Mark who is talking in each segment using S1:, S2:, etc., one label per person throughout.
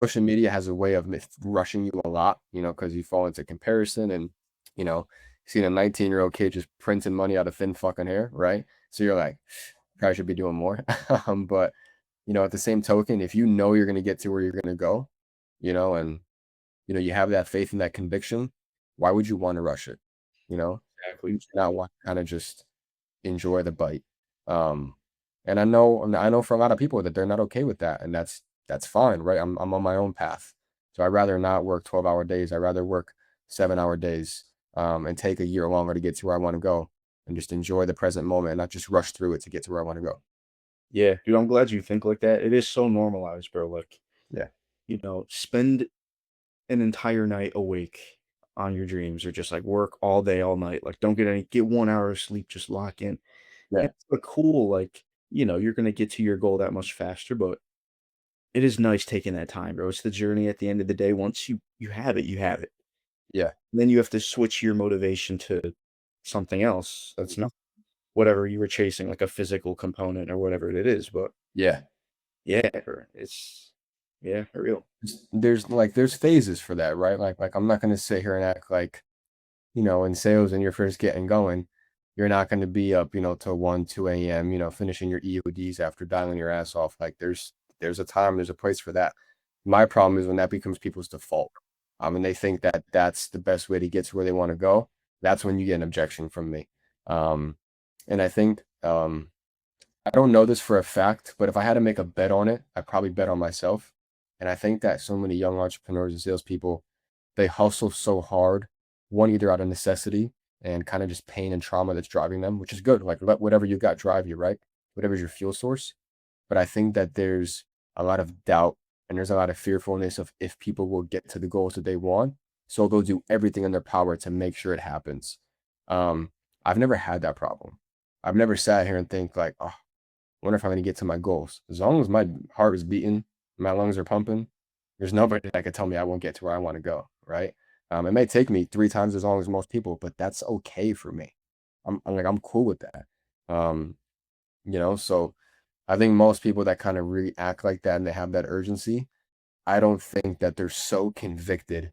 S1: social media has a way of rushing you a lot, because you fall into comparison and, seeing a 19-year-old kid just printing money out of thin fucking hair, right? So you're like, probably should be doing more. But, at the same token, if you know you're going to get to where you're going to go, and, you have that faith and that conviction, why would you want to rush it?
S2: Exactly.
S1: You should not want to kind of just enjoy the bite. Um, and I know for a lot of people that they're not okay with that, and that's fine, right? I'm on my own path. So I'd rather not work 12-hour days. I'd rather work 7-hour days, and take a year longer to get to where I want to go and just enjoy the present moment and not just rush through it to get to where I want to go.
S2: Yeah, dude, I'm glad you think like that. It is so normalized, bro. Like,
S1: Yeah.
S2: spend an entire night awake on your dreams or just like work all day, all night. Like, don't get 1 hour of sleep, just lock in. And
S1: Yeah.
S2: it's a cool, like, you're gonna get to your goal that much faster, but it is nice taking that time, bro. It's the journey at the end of the day. Once you have it, you have it.
S1: Yeah.
S2: Then you have to switch your motivation to something else that's not whatever you were chasing, like a physical component or whatever it is. But
S1: Yeah.
S2: yeah, bro, it's yeah, for real.
S1: There's phases for that, right? Like I'm not gonna sit here and act like, in sales when you're first getting going, you're not going to be up, till 1, 2 a.m., finishing your EODs after dialing your ass off. Like there's a time, there's a place for that. My problem is when that becomes people's default. And they think that that's the best way to get to where they want to go. That's when you get an objection from me. Um, and I think, I don't know this for a fact, but if I had to make a bet on it, I'd probably bet on myself. And I think that so many young entrepreneurs and salespeople, they hustle so hard, one either out of necessity and kind of just pain and trauma that's driving them, which is good. Like let whatever you got drive you, right? Whatever's your fuel source. But I think that there's a lot of doubt and there's a lot of fearfulness of if people will get to the goals that they want. So they'll do everything in their power to make sure it happens. Um, I've never had that problem. I've never sat here and think like, oh, wonder if I'm gonna get to my goals. As long as my heart is beating, my lungs are pumping, there's nobody that can tell me I won't get to where I want to go, right? It may take me 3 times as long as most people, but that's okay for me. I'm cool with that. Um, so I think most people that kind of really act like that and they have that urgency, I don't think that they're so convicted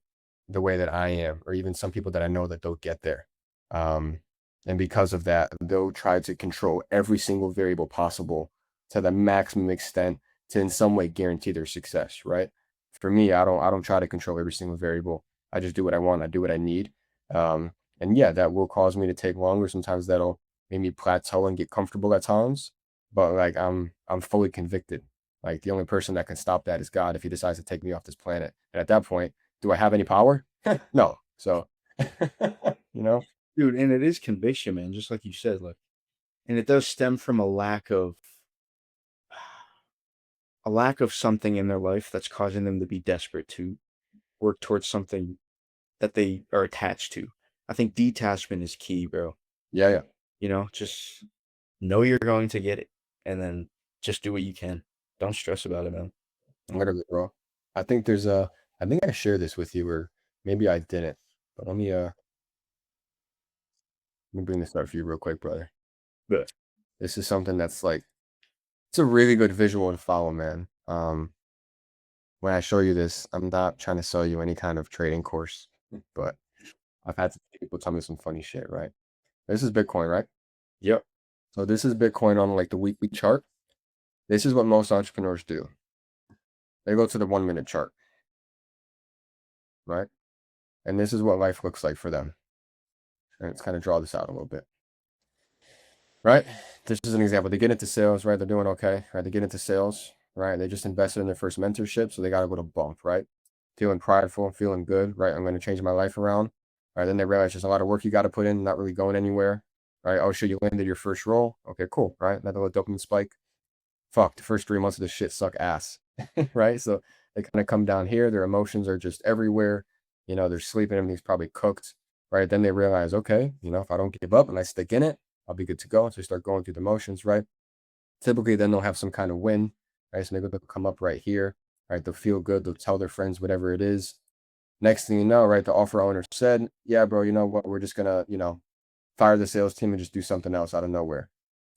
S1: the way that I am, or even some people that I know that they'll get there. Um, and because of that, they'll try to control every single variable possible to the maximum extent to in some way guarantee their success, right? For me, I don't try to control every single variable. I just do what I want. I do what I need. And yeah, that will cause me to take longer. Sometimes that'll make me plateau and get comfortable at times. But like I'm fully convicted. Like the only person that can stop that is God if he decides to take me off this planet. And at that point, do I have any power? No. So, you know?
S2: Dude, and it is conviction, man, just like you said, like, and it does stem from a lack of something in their life that's causing them to be desperate to work towards something that they are attached to. I think detachment is key, bro.
S1: Yeah, yeah.
S2: Just know you're going to get it and then just do what you can. Don't stress about it, man.
S1: Literally, bro. I think there's a I think I shared this with you or maybe I didn't. But let me bring this up for you real quick, brother.
S2: But
S1: This is something that's like it's a really good visual to follow, man. When I show you this, I'm not trying to sell you any kind of trading course, but I've had some people tell me some funny shit, right? This is Bitcoin, right?
S2: yep.
S1: So this is Bitcoin on like the weekly chart. This is what most entrepreneurs do. They go to the 1 minute chart, right? And this is what life looks like for them. And let's kind of draw this out a little bit, right? This is an example. They get into sales, right? They're doing okay, right? They get into sales, right? They just invested in their first mentorship, so they got a little bump, right? Feeling prideful, feeling good, right? I'm going to change my life around. Right. Then they realize there's a lot of work you got to put in, not really going anywhere. Right. Oh shit, you landed your first role. Okay, cool. Right. Another little dopamine spike. Fuck, the first 3 months of this shit suck ass. Right. So they kind of come down here. Their emotions are just everywhere. They're sleeping, everything's probably cooked. Right. Then they realize, okay, if I don't give up and I stick in it, I'll be good to go. So they start going through the motions, right? Typically, then they'll have some kind of win, right? So they'll come up right here, right? They'll feel good. They'll tell their friends whatever it is. Next thing you know, right, the offer owner said, yeah, bro, you know what? We're just gonna, fire the sales team and just do something else out of nowhere.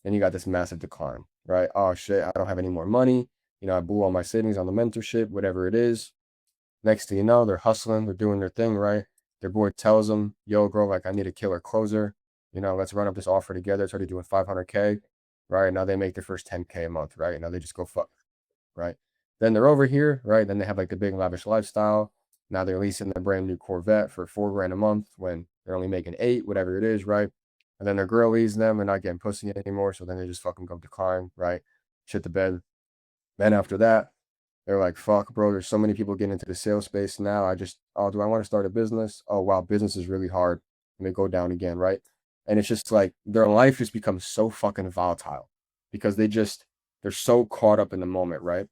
S1: And you got this massive decline, right? Oh shit, I don't have any more money. I blew all my savings on the mentorship, whatever it is. Next thing you know, they're hustling, they're doing their thing, right? Their boy tells them, yo, bro, like I need a killer closer. Let's run up this offer together. It's already doing 500K, right? Now they make their first 10K a month, right? Now they just go fuck, right? Then they're over here, right? Then they have like the big lavish lifestyle. Now they're leasing their brand new Corvette for 4 grand a month when they're only making 8, whatever it is, right? And then their girl leaves them and not getting pussy anymore. So then they just fucking go decline, right? Shit the bed. Then after that, they're like, fuck, bro, there's so many people getting into the sales space now. Oh, do I want to start a business? Oh, wow, business is really hard. And they go down again, right? And it's just like their life just becomes so fucking volatile because they're so caught up in the moment, right?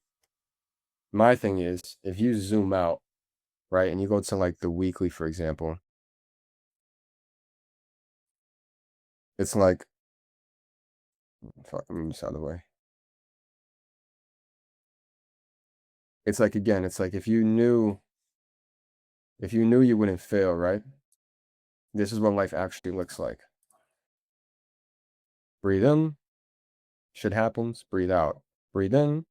S1: My thing is, if you zoom out, right, and you go to like the weekly, for example, it's like, fuck, let me move this out of the way. It's like, again, it's like if you knew you wouldn't fail, right? This is what life actually looks like. Breathe in, shit happens, breathe out. Breathe in,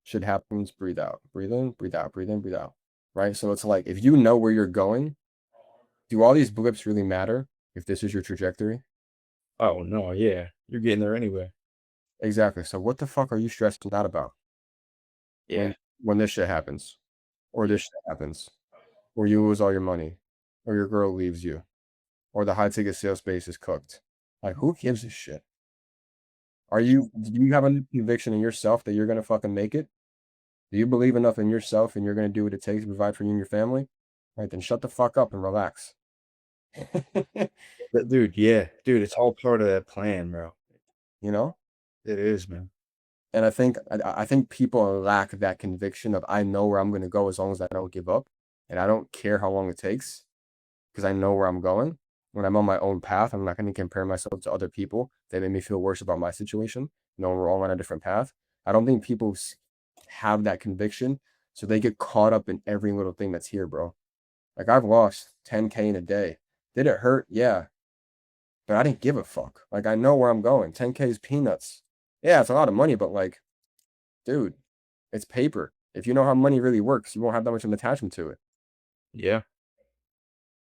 S1: shit happens, breathe out. Breathe in, breathe out, breathe in, breathe out. Right? So it's like if you know where you're going, do all these blips really matter if this is your trajectory?
S2: Oh no, yeah. You're getting there anyway.
S1: Exactly. So what the fuck are you stressing out about
S2: Yeah.
S1: when this shit happens? Or this shit happens? Or you lose all your money? Or your girl leaves you? Or the high ticket sales space is cooked? Like who gives a shit? Do you have a conviction in yourself that you're gonna fucking make it? Do you believe enough in yourself and you're going to do what it takes to provide for you and your family? Right, then shut the fuck up and relax.
S2: But dude, yeah. Dude, it's all part of that plan, bro.
S1: you know?
S2: It is, man.
S1: And I think people lack that conviction of I know where I'm going to go as long as I don't give up and I don't care how long it takes because I know where I'm going. When I'm on my own path, I'm not going to compare myself to other people that make me feel worse about my situation. Knowing we're all on a different path. I don't think people have that conviction, so they get caught up in every little thing that's here, bro. Like I've lost 10K in a day. Did it hurt? Yeah. But I didn't give a fuck. Like I know where I'm going. 10K is peanuts. Yeah, it's a lot of money, but like, dude, it's paper. If you know how money really works, you won't have that much of an attachment to it.
S2: Yeah.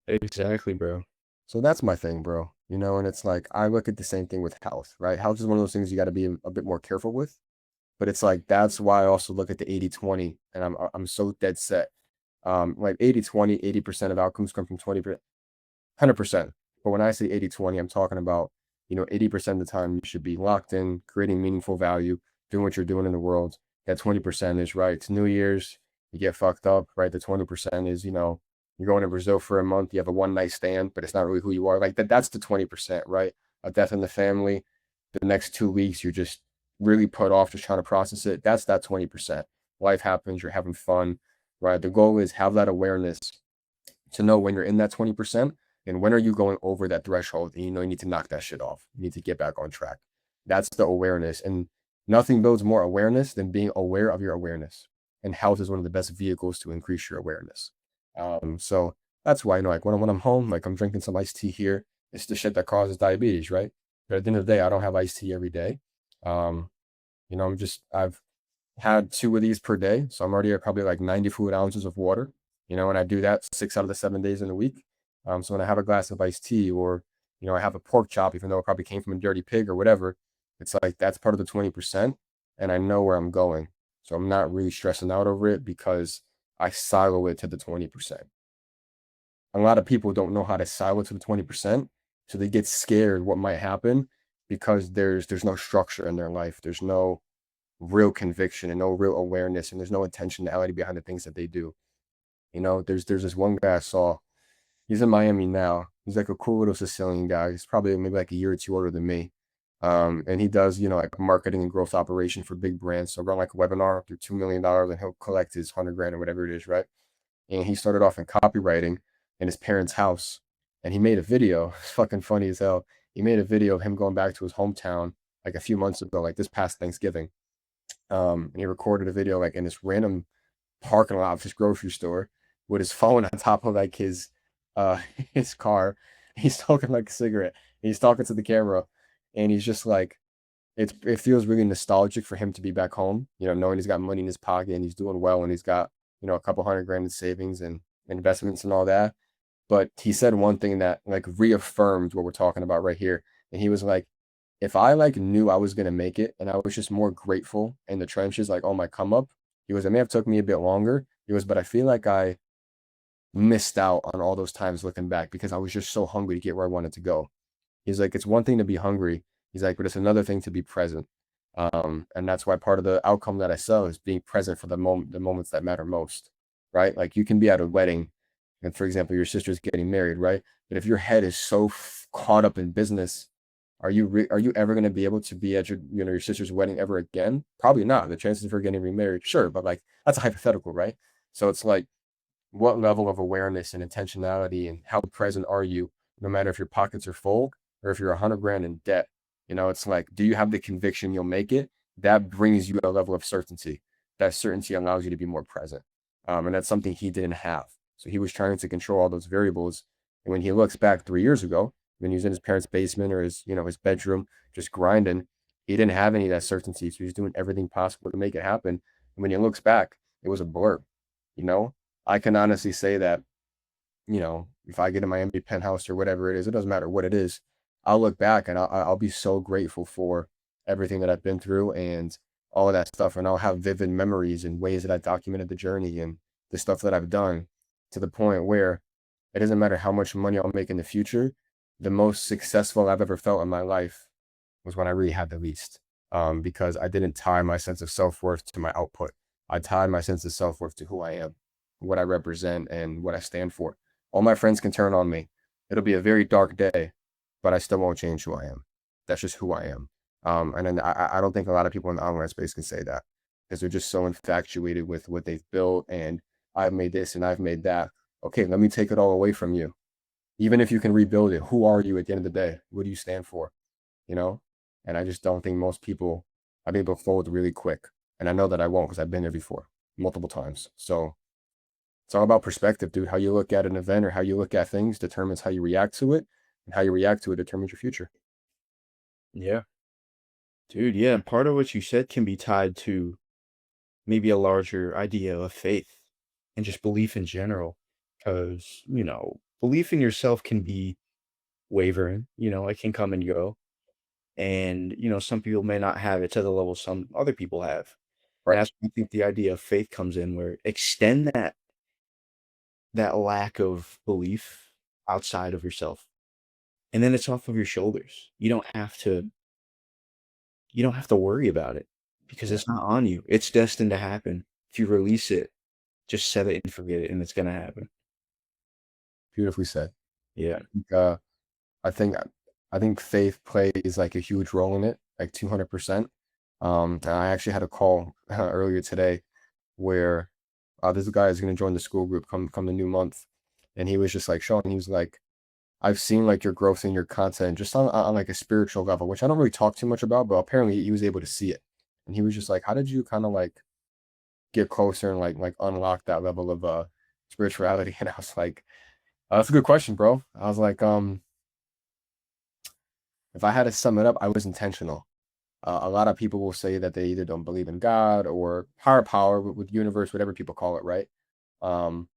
S2: Exactly, bro.
S1: So that's my thing, bro. And it's like I look at the same thing with health, right? Health is one of those things you got to be a bit more careful with. But it's like that's why I also look at the 80/20 and I'm so dead set. Like 80/20, 80% of outcomes come from 20%. 100%. But when I say 80/20, I'm talking about, 80% of the time you should be locked in, creating meaningful value, doing what you're doing in the world. That 20% is right. It's New Year's, you get fucked up, right? The 20% is, you're going to Brazil for a month, you have a one night stand, but it's not really who you are. Like that's the 20%, right? A death in the family. The next 2 weeks, you're just really put off just trying to process it. That's that 20%. Life happens, you're having fun, right? The goal is have that awareness to know when you're in that 20% and when are you going over that threshold and you need to knock that shit off. You need to get back on track. That's the awareness. And nothing builds more awareness than being aware of your awareness. And health is one of the best vehicles to increase your awareness. So that's why, like when I'm home, like I'm drinking some iced tea here. It's the shit that causes diabetes, right? But at the end of the day, I don't have iced tea every day. Um, I've had 2 of these per day. So I'm already at probably like 90 fluid ounces of water, and I do that 6 out of the 7 days in a week. So when I have a glass of iced tea or, I have a pork chop, even though it probably came from a dirty pig or whatever, it's like that's part of the 20%. And I know where I'm going. So I'm not really stressing out over it because I silo it to the 20%. A lot of people don't know how to silo it to the 20%. So they get scared what might happen because there's no structure in their life. There's no real conviction and no real awareness and there's no intentionality behind the things that they do. There's this one guy I saw. He's in Miami now. He's like a cool little Sicilian guy. He's probably maybe like a year or two older than me. And he does, like marketing and growth operation for big brands. So run like a webinar through $2 million and he'll collect his 100 grand or whatever it is, right? And he started off in copywriting in his parents' house. And he made a video. It's fucking funny as hell. He made a video of him going back to his hometown like a few months ago, like this past Thanksgiving. And he recorded a video like in this random parking lot of his grocery store with his phone on top of like his uh his car. He's smoking like a cigarette. He's talking to the camera, and he's just like, it feels really nostalgic for him to be back home. Knowing he's got money in his pocket and he's doing well, and he's got a couple hundred grand in savings and investments and all that. But he said one thing that like reaffirmed what we're talking about right here. And he was like, if I like knew I was gonna make it and I was just more grateful in the trenches, like on my come up, he goes, it may have took me a bit longer. He goes, but I feel like I missed out on all those times looking back because I was just so hungry to get where I wanted to go. He's like, it's one thing to be hungry. He's like, but it's another thing to be present. And that's why part of the outcome that I sell is being present for the moments that matter most, right? Like you can be at a wedding, and for example, your sister's getting married, right? But if your head is so caught up in business, are you ever going to be able to be at your sister's wedding ever again? Probably not. The chances of her getting remarried, sure, but like that's a hypothetical, right? So it's like what level of awareness and intentionality and how present are you, no matter if your pockets are full or if you're 100 grand in debt. It's like, do you have the conviction you'll make it? That brings you a level of certainty. That certainty allows you to be more present. And that's something he didn't have. So he was trying to control all those variables. And when he looks back 3 years ago, when he was in his parents' basement or his bedroom, just grinding, he didn't have any of that certainty. So he was doing everything possible to make it happen. And when he looks back, it was a blur. You know, I can honestly say that, if I get in Miami penthouse or whatever it is, it doesn't matter what it is. I'll look back and I'll be so grateful for everything that I've been through and all of that stuff. And I'll have vivid memories and ways that I documented the journey and the stuff that I've done to the point where it doesn't matter how much money I'll make in the future. The most successful I've ever felt in my life was when I really had the least, because I didn't tie my sense of self-worth to my output. I tied my sense of self-worth to who I am, what I represent, and what I stand for. All my friends can turn on me. It'll be a very dark day, but I still won't change who I am. That's just who I am. And then I don't think a lot of people in the online space can say that because they're just so infatuated with what they've built and I've made this and I've made that. Okay, let me take it all away from you. Even if you can rebuild it, who are you at the end of the day? What do you stand for? You know? And I just don't think most people are able to fold really quick. And I know that I won't because I've been there before multiple times. So it's all about perspective, dude. How you look at an event or how you look at things determines how you react to it, and how you react to it determines your future.
S2: Yeah. Dude, yeah. And part of what you said can be tied to maybe a larger idea of faith and just belief in general. Because, belief in yourself can be wavering, it can come and go. And, some people may not have it to the level some other people have. And
S1: Right.
S2: that's where I think the idea of faith comes in, where extend that lack of belief outside of yourself. And then it's off of your shoulders. You don't have to worry about it because
S1: Yeah.
S2: it's not on you. It's destined to happen. If you release it, just set it and forget it, and it's gonna happen.
S1: Beautifully said.
S2: Yeah.
S1: Uh, I think I think faith plays like a huge role in it, like 200%. And I actually had a call earlier today where this guy is going to join the school group come the new month, and he was just like showing. He was like, I've seen like your growth in your content just on like a spiritual level, which I don't really talk too much about, but apparently he was able to see it, and he was just like, how did you kind of like get closer and like unlock that level of spirituality? And I was like, that's a good question, bro. I was like, if I had to sum it up, I was intentional. A lot of people will say that they either don't believe in God or higher power with universe, whatever people call it, right? Um,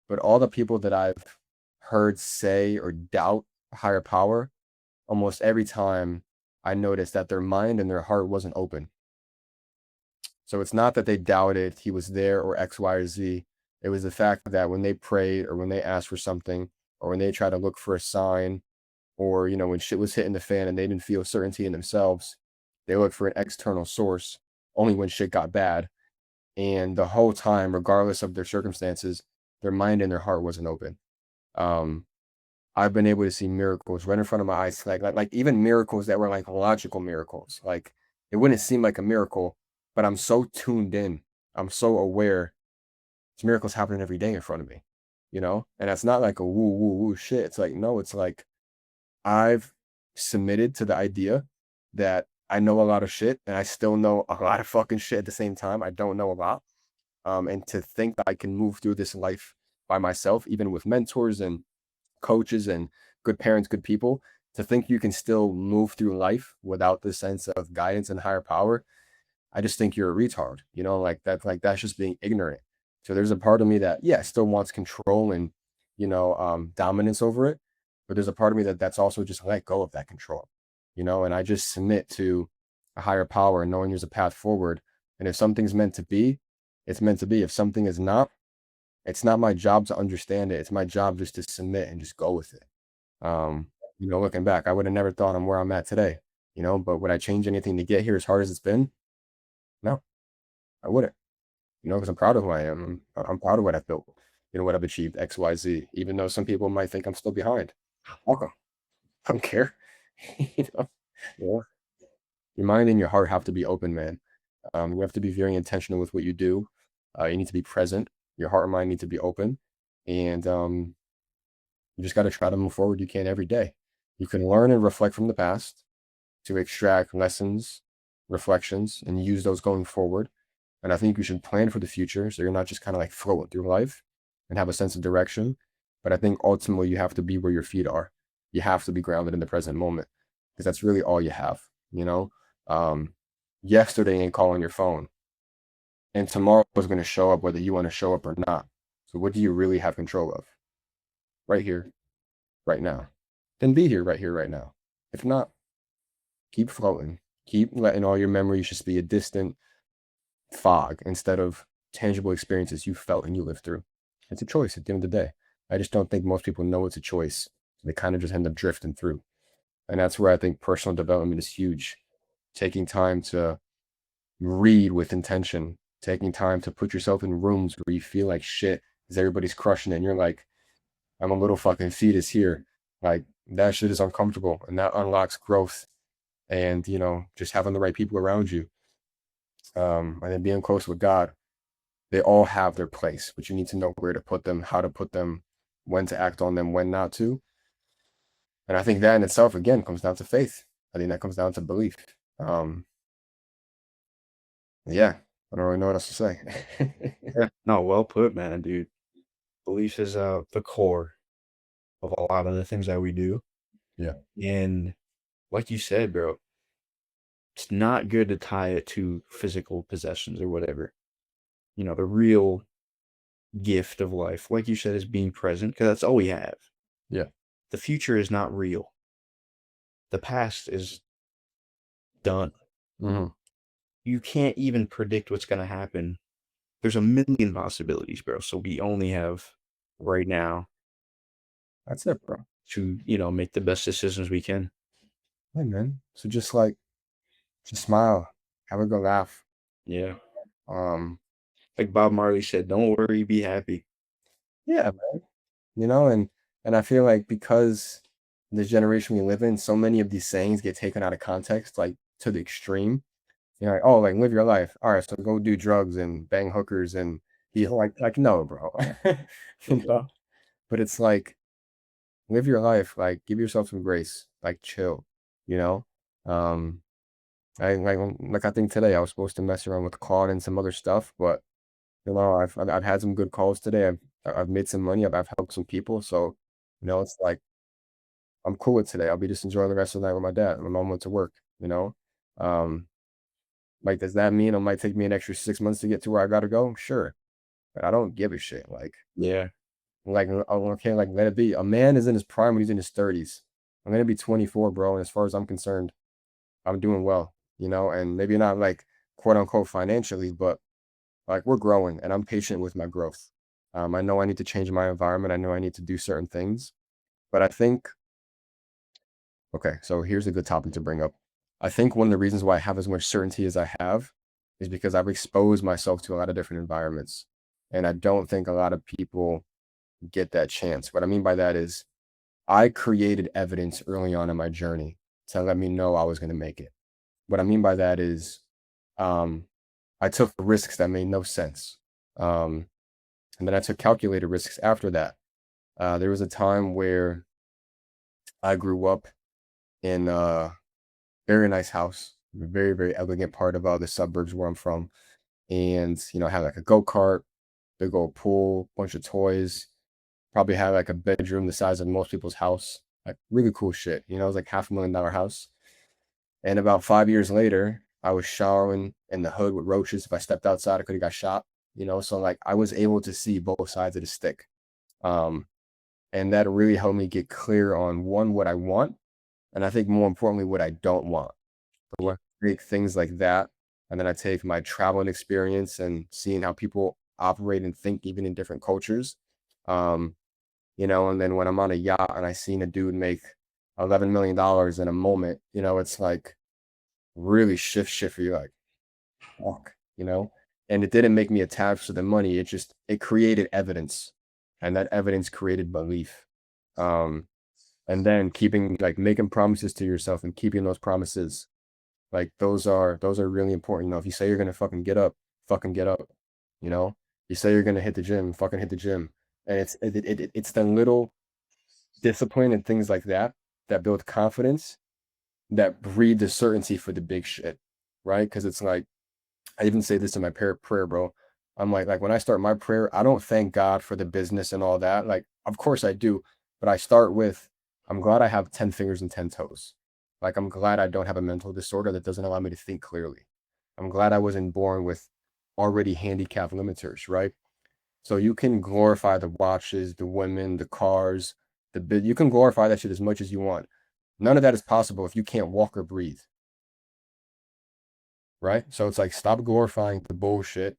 S1: but all the people that I've heard say or doubt higher power, almost every time I noticed that their mind and their heart wasn't open. So it's not that they doubted he was there or X, Y, or Z. It was the fact that when they prayed or when they asked for something or when they tried to look for a sign or when shit was hitting the fan and they didn't feel certainty in themselves, they looked for an external source only when shit got bad. And the whole time, regardless of their circumstances, their mind and their heart wasn't open. Um, I've been able to see miracles right in front of my eyes, like even miracles that were like logical miracles. Like it wouldn't seem like a miracle, but I'm so tuned in, I'm so aware. It's miracles happening every day in front of me. And that's not like a woo woo woo shit. It's like no, it's like I've submitted to the idea that I know a lot of shit and I still know a lot of fucking shit at the same time. I don't know a lot. And to think that I can move through this life by myself, even with mentors and coaches and good parents, good people, to think you can still move through life without the sense of guidance and higher power, I just think you're a retard, like that, like that's just being ignorant. So there's a part of me that, yeah, still wants control and, dominance over it. But there's a part of me that's also just let go of that control, and I just submit to a higher power, knowing there's a path forward. And if something's meant to be, it's meant to be. If something is not, it's not my job to understand it. It's my job just to submit and just go with it. Looking back, I would have never thought I'm where I'm at today, but would I change anything to get here as hard as it's been? No, I wouldn't, because I'm proud of who I am. I'm proud of what I've built, what I've achieved, X, Y, Z, even though some people might think I'm still behind. Welcome. I don't care. you know,
S2: Yeah.
S1: your mind and your heart have to be open, man. You have to be very intentional with what you do. You need to be present. Your heart and mind need to be open. And you just got to try to move forward. You can every day. You can learn and reflect from the past to extract lessons, reflections, and use those going forward. And I think you should plan for the future so you're not just kind of like floating through life and have a sense of direction. But I think ultimately you have to be where your feet are. You have to be grounded in the present moment because that's really all you have, you know? Yesterday ain't calling your phone, and tomorrow is going to show up whether you want to show up or not. So what do you really have control of? Right here, right now. Then be here, right now. If not, keep floating. Keep letting all your memories just be a distant fog instead of tangible experiences you felt and you lived through. It's a choice at the end of the day. I just don't think most people know it's a choice. They kind of just end up drifting through. And that's where I think personal development is huge. Taking time to read with intention, taking time to put yourself in rooms where you feel like shit because everybody's crushing it. And you're like, I'm a little fucking fetus here. Like, that shit is uncomfortable. And that unlocks growth and, just having the right people around you. And then being close with God. They all have their place, but you need to know where to put them, how to put them, when to act on them, when not to. And I think that in itself, again, comes down to faith. I think that comes down to belief. Yeah, I don't really know what else to say.
S2: Yeah. No, well put, man, dude. Belief is the core of a lot of the things that we do.
S1: Yeah.
S2: And like you said, bro, it's not good to tie it to physical possessions or whatever. The real gift of life, like you said, is being present because that's all we have.
S1: Yeah.
S2: The future is not real. The past is done.
S1: Hmm.
S2: You can't even predict what's going to happen. There's a million possibilities, bro. So we only have right now
S1: That's it, bro.
S2: to, make the best decisions we can.
S1: Hey, man. So just smile, have a good laugh.
S2: Yeah.
S1: Um,
S2: Like Bob Marley said, don't worry, be happy.
S1: yeah, man. And I feel like because this generation we live in, so many of these sayings get taken out of context, like to the extreme. Like, oh, like live your life. All right, so go do drugs and bang hookers and be like no, bro. You know? But it's like live your life, like give yourself some grace, like chill, you know? Um, I think today I was supposed to mess around with Claude and some other stuff, but I've had some good calls today. I've made some money. I've helped some people, so it's like I'm cool with today. I'll be just enjoying the rest of the night with my dad. My mom went to work, Um, like, does that mean it might take me an extra 6 months to get to where I gotta go? Sure, but I don't give a shit.
S2: Yeah.
S1: Okay, like let it be. A man is in his prime when he's in his 30s. I'm gonna be 24, bro, and as far as I'm concerned, I'm doing well, and maybe not like quote unquote financially, but like we're growing and I'm patient with my growth. I know I need to change my environment. I know I need to do certain things, but I think, okay, so here's a good topic to bring up. I think one of the reasons why I have as much certainty as I have is because I've exposed myself to a lot of different environments. And I don't think a lot of people get that chance. What I mean by that is I created evidence early on in my journey to let me know I was going to make it. What I mean by that is um, I took risks that made no sense. Um, and then I took calculated risks after that. There was a time where I grew up in a very nice house, a very, very elegant part of the suburbs where I'm from. And, had like a go-kart, big old pool, bunch of toys, probably had like a bedroom the size of most people's house. Like really cool shit. It was like $500,000 house. And about 5 years later, I was showering in the hood with roaches. If I stepped outside, I could have got shot. you know, so like I was able to see both sides of the stick. Um, and that really helped me get clear on one, what I want, and I think more importantly, what I don't want. So when I take things like that, and then I take my traveling experience and seeing how people operate and think even in different cultures. Um, you know, and then when I'm on a yacht and I seen a dude make $11 million in a moment, you know, it's like really shift for you, like, fuck, you know? And it didn't make me attached to the money. It created evidence. And that evidence created belief. Um, and then keeping like making promises to yourself and keeping those promises. Like those are really important. You know, if you say you're gonna fucking get up. You know, you say you're gonna hit the gym, fucking hit the gym. And it's the little discipline and things like that that build confidence that breed the certainty for the big shit, right? Because it's like I even say this in my prayer, bro. I'm like when I start my prayer, I don't thank God for the business and all that. Like, of course I do, but I start with, I'm glad I have 10 fingers and 10 toes. Like, I'm glad I don't have a mental disorder that doesn't allow me to think clearly. I'm glad I wasn't born with already handicapped limiters, right? So you can glorify the watches, the women, the cars, the bid. You can glorify that shit as much as you want. None of that is possible if you can't walk or breathe, right? So it's like stop glorifying the bullshit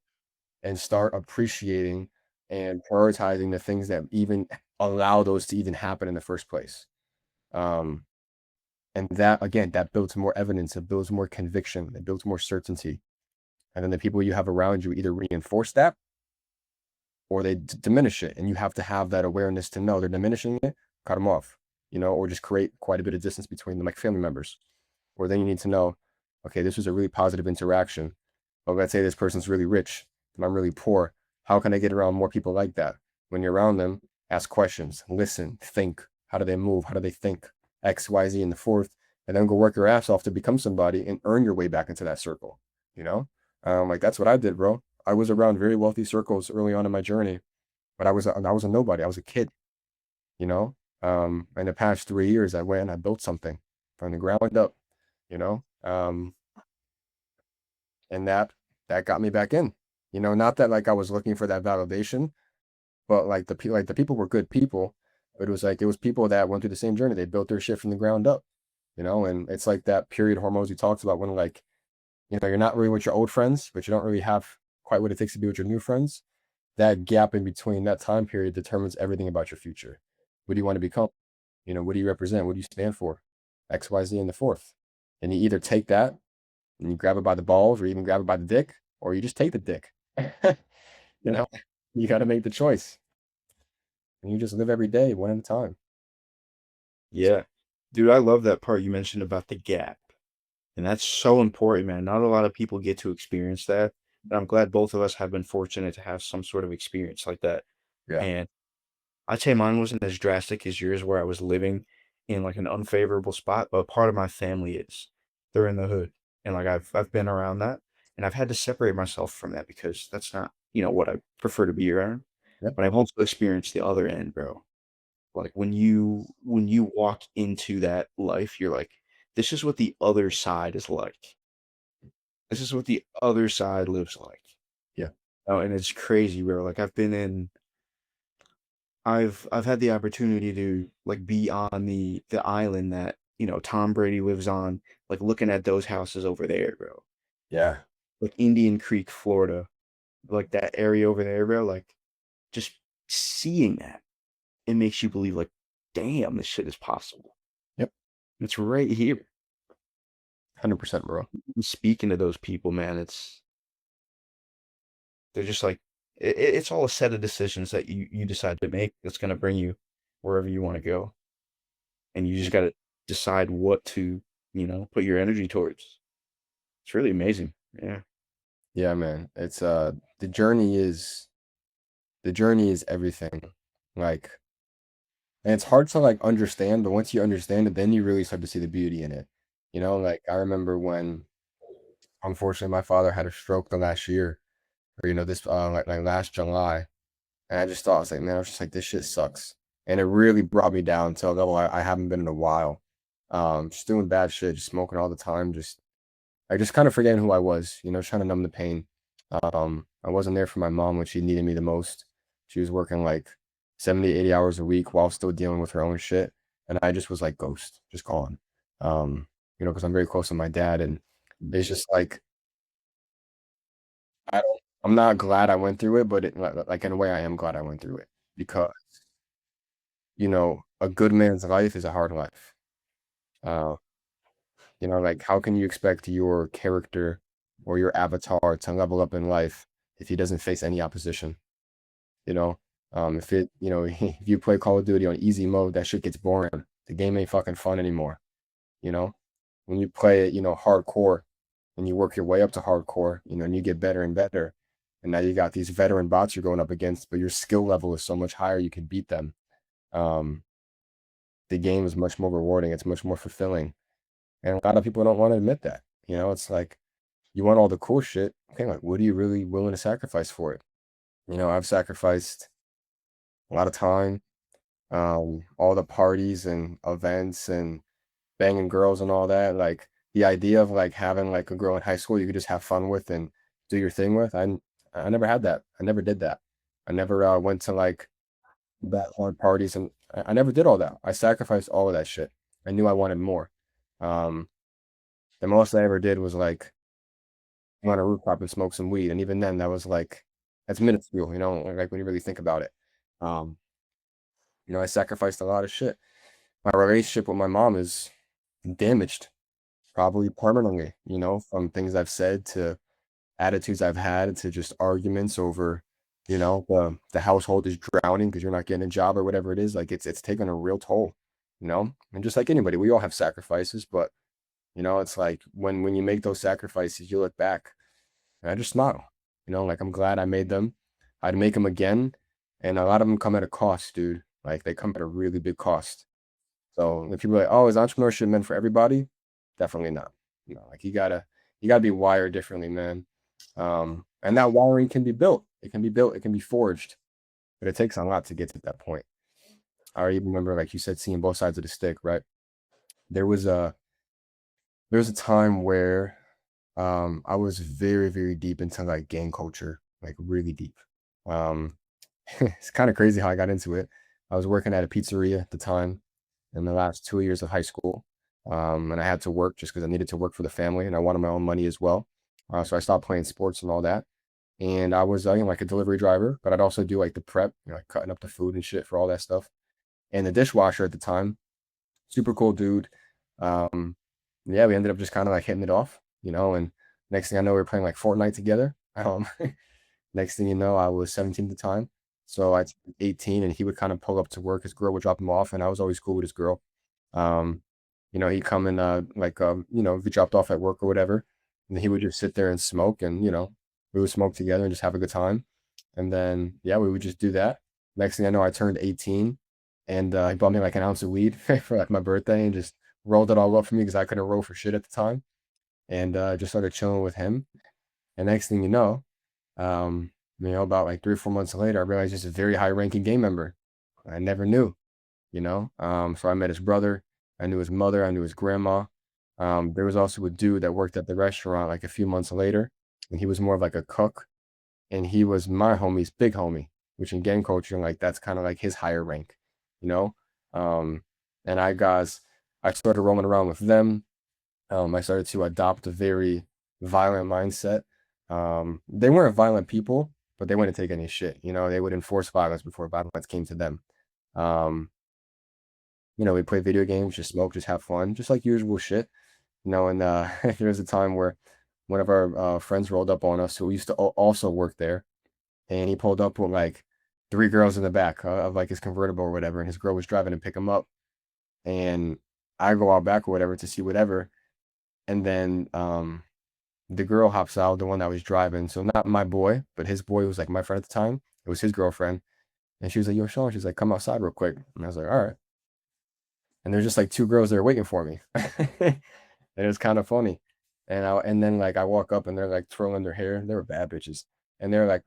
S1: and start appreciating and prioritizing the things that even allow those to even happen in the first place. Um, and that again, that builds more evidence, it builds more conviction, it builds more certainty. And then the people you have around you either reinforce that or they diminish it. And you have to have that awareness to know they're diminishing it, cut them off, you know, or just create quite a bit of distance between them, like family members. Or then you need to know, okay, this was a really positive interaction. But let's say this person's really rich and I'm really poor. How can I get around more people like that? When you're around them, ask questions, listen, think. How do they move? How do they think? X, Y, Z in the fourth, and then go work your ass off to become somebody and earn your way back into that circle. You know, like that's what I did, bro. I was around very wealthy circles early on in my journey, but I was a nobody. I was a kid. You know, in the past 3 years, I went and I built something from the ground up. You know, and that got me back in. You know, not that like I was looking for that validation, but like the people were good people, but it was people that went through the same journey. They built their shit from the ground up, you know, and it's like that period hormones you talked about when like, you know, you're not really with your old friends, but you don't really have quite what it takes to be with your new friends. That gap in between that time period determines everything about your future. What do you want to become? You know, what do you represent? What do you stand for? X, Y, Z in the fourth. And you either take that and you grab it by the balls or even grab it by the dick, or you just take the dick. You know, you got to make the choice and you just live every day one at a time.
S2: Yeah. Dude, I love that part you mentioned about the gap. And that's so important, man. Not a lot of people get to experience that. And I'm glad both of us have been fortunate to have some sort of experience like that.
S1: Yeah.
S2: And I'd say mine wasn't as drastic as yours, where I was living in like an unfavorable spot, but part of my family is. They're in the hood. And like I've been around that. And I've had to separate myself from that because that's not, what I prefer to be around.
S1: Yep.
S2: But I've also experienced the other end, bro. Like when you walk into that life, you're like, this is what the other side is like. This is what the other side lives like.
S1: Yeah.
S2: Oh, and it's crazy, bro. Like I've had the opportunity to like be on the island that, Tom Brady lives on, like looking at those houses over there, bro.
S1: Yeah.
S2: Like Indian Creek, Florida, like that area over there, bro. Like just seeing that, it makes you believe like, damn, this shit is possible.
S1: Yep.
S2: It's right here.
S1: 100%, bro.
S2: Speaking to those people, man, they're just like it's all a set of decisions that you decide to make that's gonna bring you wherever you want to go, and you just gotta decide what to put your energy towards. It's really amazing. Yeah.
S1: Yeah, man. It's the journey is everything. Like, and it's hard to like understand, but once you understand it, then you really start to see the beauty in it. You know, like I remember when unfortunately my father had a stroke the last year, or this like last July. And I just thought, I was like, man, I was just like, this shit sucks. And it really brought me down to a level I haven't been in a while. Just doing bad shit, just smoking all the time, just I just kind of forgetting who I was, trying to numb the pain. I wasn't there for my mom when she needed me the most. She was working like 70, 80 hours a week while still dealing with her own shit. And I just was like ghost, just gone. Because I'm very close to my dad, and it's just like I'm not glad I went through it, but like in a way I am glad I went through it because a good man's life is a hard life. Uh, like how can you expect your character or your avatar to level up in life if he doesn't face any opposition? You know, if if you play Call of Duty on easy mode, that shit gets boring. The game ain't fucking fun anymore. You know, when you play it, hardcore, and you work your way up to hardcore, and you get better and better, and now you got these veteran bots you're going up against, but your skill level is so much higher, you can beat them. Um, the game is much more rewarding. It's much more fulfilling, and a lot of people don't want to admit that. It's like you want all the cool shit. Okay, like what are you really willing to sacrifice for it? I've sacrificed a lot of time, all the parties and events and banging girls and all that. Like the idea of like having like a girl in high school you could just have fun with and do your thing with. I never had that. I never did that. I never went to like that hard parties, and I never did all that. I sacrificed all of that shit. I knew I wanted more. Um, the most I ever did was like go on a rooftop and smoke some weed, and even then, that was like that's minuscule, like when you really think about it. Um, I sacrificed a lot of shit. My relationship with my mom is damaged, probably permanently, from things I've said to attitudes I've had to just arguments over, the household is drowning because you're not getting a job or whatever it is. Like it's taken a real toll, And just like anybody, we all have sacrifices, but it's like when you make those sacrifices, you look back and I just smile. Like I'm glad I made them. I'd make them again, and a lot of them come at a cost, dude. Like they come at a really big cost. So if people are like, oh, is entrepreneurship meant for everybody? Definitely not. Like you gotta be wired differently, man. And that wiring can be built. It can be built. It can be forged, but it takes a lot to get to that point. I even remember, like you said, seeing both sides of the stick, right? There was a there was a time where I was very, very deep into like gang culture, like really deep. Um, it's kind of crazy how I got into it. I was working at a pizzeria at the time in the last 2 years of high school. And I had to work just because I needed to work for the family and I wanted my own money as well. So I stopped playing sports and all that. And I was like a delivery driver, but I'd also do like the prep, like cutting up the food and shit for all that stuff. And the dishwasher at the time, super cool dude. Um, yeah, we ended up just kind of like hitting it off, and next thing I know, we were playing like Fortnite together. Next thing you know, I was 17 at the time. So I turned 18 and he would kind of pull up to work. His girl would drop him off, and I was always cool with his girl. Um, he'd come and if he dropped off at work or whatever, and he would just sit there and smoke, and we would smoke together and just have a good time. And then yeah, we would just do that. Next thing I know, I turned 18 and he bought me like an ounce of weed for like my birthday and just rolled it all up for me because I couldn't roll for shit at the time. And just started chilling with him. And next thing you know, about like 3 or 4 months later, I realized he's a very high ranking game member. I never knew, So I met his brother, I knew his mother, I knew his grandma. There was also a dude that worked at the restaurant like a few months later, and he was more of like a cook, and he was my homie's big homie, which in gang culture, like that's kind of like his higher rank, you know. Um, and I started rolling around with them. I started to adopt a very violent mindset. They weren't violent people, but they wouldn't take any shit. They would enforce violence before violence came to them. Um, we play video games, just smoke, just have fun, just like usual shit. And there was a time where one of our friends rolled up on us who used to also work there, and he pulled up with like three girls in the back of like his convertible or whatever, and his girl was driving to pick him up, and I go out back or whatever to see whatever, and then the girl hops out, the one that was driving, so not my boy, but his boy was like my friend at the time. It was his girlfriend, and she was like, "Yo, Sean," she's like, "Come outside real quick," and I was like, "All right." And there's just like two girls there waiting for me, and it was kind of funny. And then like I walk up and they're like twirling their hair. They were bad bitches, and they're like,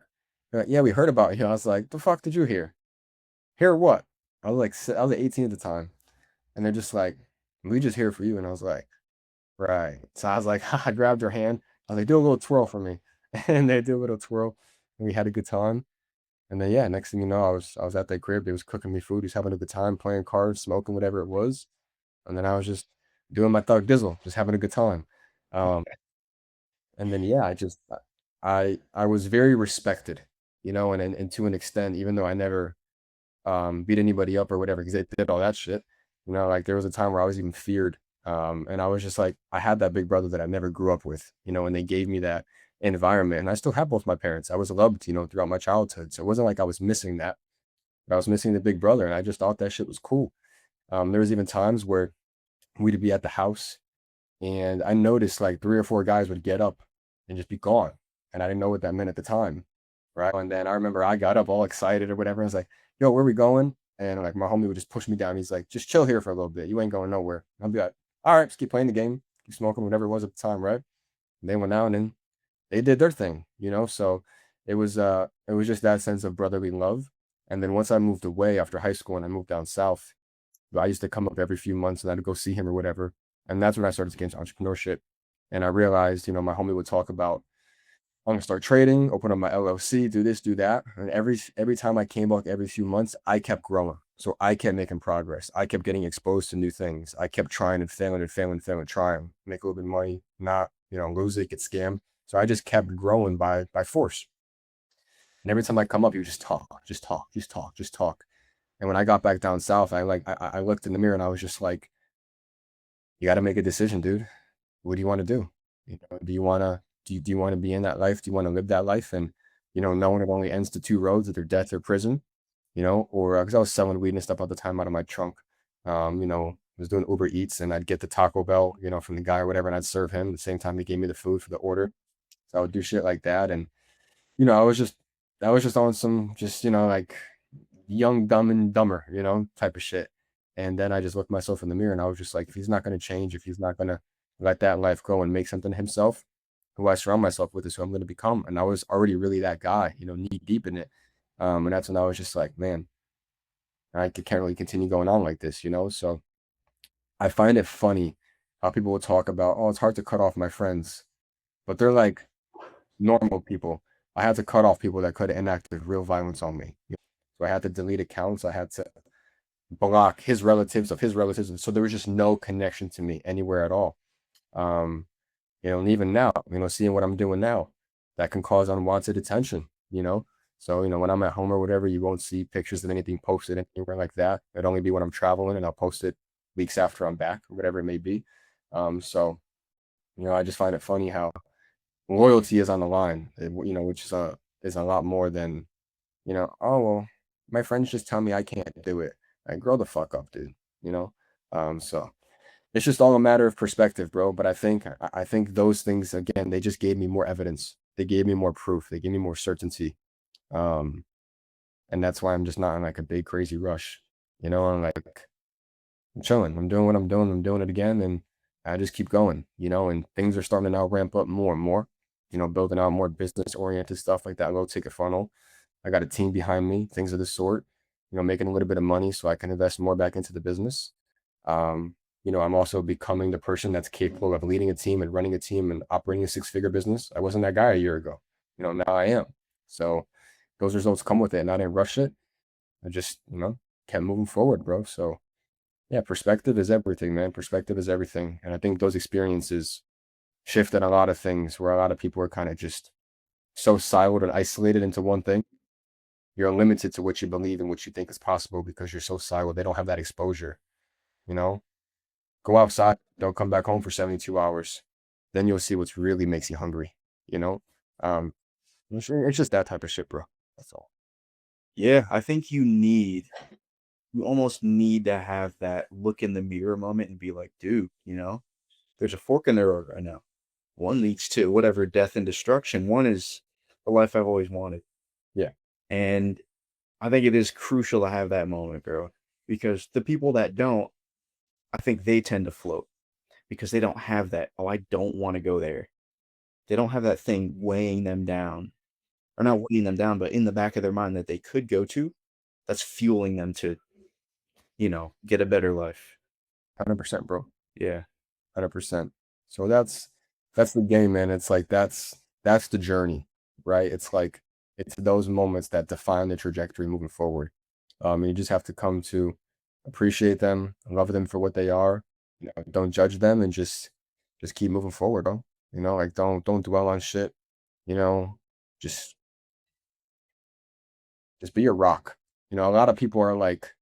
S1: "Yeah, we heard about you." I was like, "The fuck did you hear? Hear what?" I was like 18 at the time, and they're just like, "We just here for you." And I was like, "Right." So I was like, I grabbed her hand. I was like, "Do a little twirl for me," and they do a little twirl. and we had a good time. And then yeah, next thing you know, I was at that crib. They was cooking me food. He was having a good time, playing cards, smoking whatever it was. And then I was just doing my thug dizzle, just having a good time. Um, and then yeah, I was very respected, and to an extent, even though I never beat anybody up or whatever, because they did all that shit. Like there was a time where I was even feared. And I was just like, I had that big brother that I never grew up with, and they gave me that environment. And I still have both my parents. I was loved, throughout my childhood. So it wasn't like I was missing that. I was missing the big brother, and I just thought that shit was cool. There was even times where we'd be at the house and I noticed like 3 or 4 guys would get up and just be gone, and I didn't know what that meant at the time, right? And then I remember I got up all excited or whatever. I was like, "Yo, where we going?" And like my homie would just push me down. He's like, "Just chill here for a little bit. You ain't going nowhere." And I'll be like, "All right, just keep playing the game, keep smoking whatever it was at the time, right?" And they went out and they did their thing. So it was just that sense of brotherly love. And then once I moved away after high school and I moved down south, I used to come up every few months and I'd go see him or whatever. And that's when I started to get into entrepreneurship. And I realized, my homie would talk about, I'm gonna start trading, open up my LLC, do this, do that. And every time I came back every few months, I kept growing. So I kept making progress. I kept getting exposed to new things. I kept trying and failing, trying, make a little bit of money, not, lose it, get scammed. So I just kept growing by force. And every time I come up, you just talk, just talk, just talk, just talk. And when I got back down south, I looked in the mirror and I was just like, you got to make a decision, dude. What do you want to do? Do you want to be in that life? Do you want to live that life? And knowing it only ends to two roads, either death or prison. Or because I was selling weed and stuff all the time out of my trunk. I was doing Uber Eats and I'd get the Taco Bell, from the guy or whatever, and I'd serve him at the same time he gave me the food for the order. So I would do shit like that, and I was just on some just like young, dumb and dumber, type of shit. And then I just looked myself in the mirror and I was just like, if he's not going to change, if he's not going to let that life go and make something himself, who I surround myself with is who I'm going to become. And I was already really that guy, knee deep in it. And that's when I was just like, man, can't really continue going on like this. So I find it funny how people will talk about, oh, it's hard to cut off my friends, but they're like normal people. I had to cut off people that could enact real violence on me. So I had to delete accounts. I had to block his relatives of his relatives. So there was just no connection to me anywhere at all. Um, and even now, seeing what I'm doing now, that can cause unwanted attention. So, when I'm at home or whatever, you won't see pictures of anything posted anywhere like that. It'd only be when I'm traveling and I'll post it weeks after I'm back or whatever it may be. So, I just find it funny how loyalty is on the line, which is a lot more than, oh well, my friends just tell me I can't do it. Like, grow the fuck up, dude. You know? So it's just all a matter of perspective, bro. But I think those things again, they just gave me more evidence. They gave me more proof. They gave me more certainty. Um, and that's why I'm just not in like a big crazy rush. I'm like I'm chilling. I'm doing what I'm doing. I'm doing it again, and I just keep going. And things are starting to now ramp up more and more. Building out more business oriented stuff like that low ticket funnel. I got a team behind me, things of the sort. Making a little bit of money so I can invest more back into the business. I'm also becoming the person that's capable of leading a team and running a team and operating a six-figure business. I wasn't that guy a year ago. Now I am. So those results come with it, and I didn't rush it. I just, kept moving forward, bro. So yeah, perspective is everything, man. Perspective is everything. And I think those experiences shifted a lot of things where a lot of people are kind of just so siloed and isolated into one thing. You're limited to what you believe and what you think is possible because you're so siloed. They don't have that exposure, you know? Go outside, don't come back home for 72 hours. Then you'll see what's really makes you hungry, you know? Um, it's just that type of shit, bro. That's all.
S2: Yeah, I think you almost need to have that look in the mirror moment and be like, dude, there's a fork in the road right now. One leads to whatever death and destruction. One is the life I've always wanted.
S1: Yeah.
S2: And I think it is crucial to have that moment, bro, because the people that don't, I think they tend to float because they don't have that. Oh, I don't want to go there. They don't have that thing weighing them down, or not weighing them down, but in the back of their mind that they could go to. That's fueling them to, get a better life.
S1: 100%, bro.
S2: Yeah.
S1: 100%. So that's the game, man. It's like that's the journey, right? It's like it's those moments that define the trajectory moving forward. You just have to come to appreciate them, love them for what they are. Don't judge them, and just keep moving forward, bro. Like don't dwell on shit. You know, just just be a rock. A lot of people are like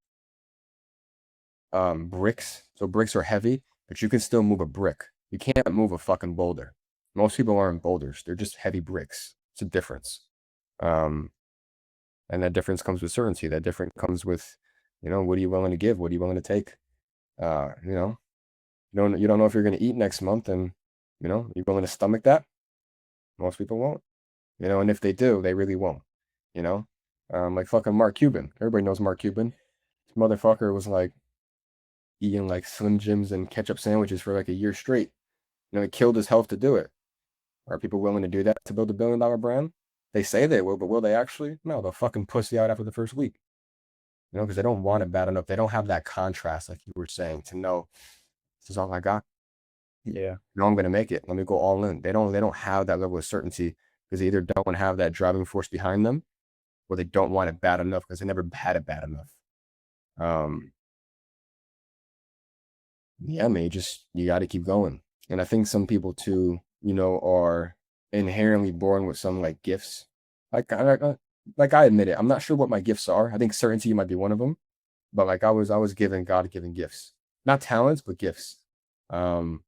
S1: bricks. So bricks are heavy, but you can still move a brick. You can't move a fucking boulder. Most people aren't boulders. They're just heavy bricks. It's a difference. Um, and that difference comes with certainty. That difference comes with, what are you willing to give? What are you willing to take? Uh, you know, you don't know if you're gonna eat next month, and you're willing to stomach that. Most people won't. And if they do, they really won't. You know, like fucking Mark Cuban. Everybody knows Mark Cuban. This motherfucker was like eating like Slim Jims and ketchup sandwiches for like a year straight. He killed his health to do it. Are people willing to do that to build $1 billion brand? They say they will, but will they actually? No, they'll fucking pussy out after the first week. Because they don't want it bad enough. They don't have that contrast, like you were saying, to know this is all I got.
S2: Yeah.
S1: I'm gonna make it. Let me go all in. They don't have that level of certainty because they either don't have that driving force behind them, or they don't want it bad enough because they never had it bad enough. Um, yeah, man, you got to keep going. And I think some people too, are inherently born with some like gifts. Like I admit it, I'm not sure what my gifts are. I think certainty might be one of them, but like I was given God-given gifts, not talents, but gifts. Um,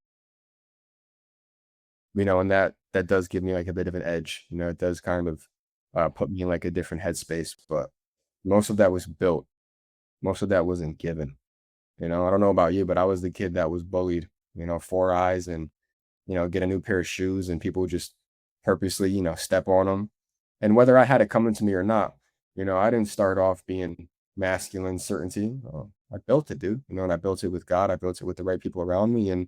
S1: and that does give me like a bit of an edge. It does kind of put me in like a different headspace, but most of that was built. Most of that wasn't given. I don't know about you, but I was the kid that was bullied, 4 eyes, and get a new pair of shoes, and people just purposely, step on them. And whether I had it coming to me or not, I didn't start off being masculine certainty. I built it, dude. And I built it with God. I built it with the right people around me, and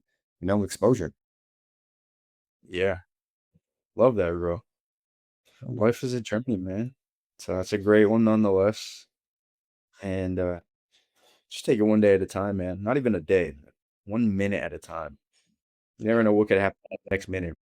S1: exposure.
S2: Yeah. Love that, bro. Life is a journey, man. So that's a great one nonetheless. And just take it one day at a time, man. Not even a day, 1 minute at a time. You never know what could happen next minute.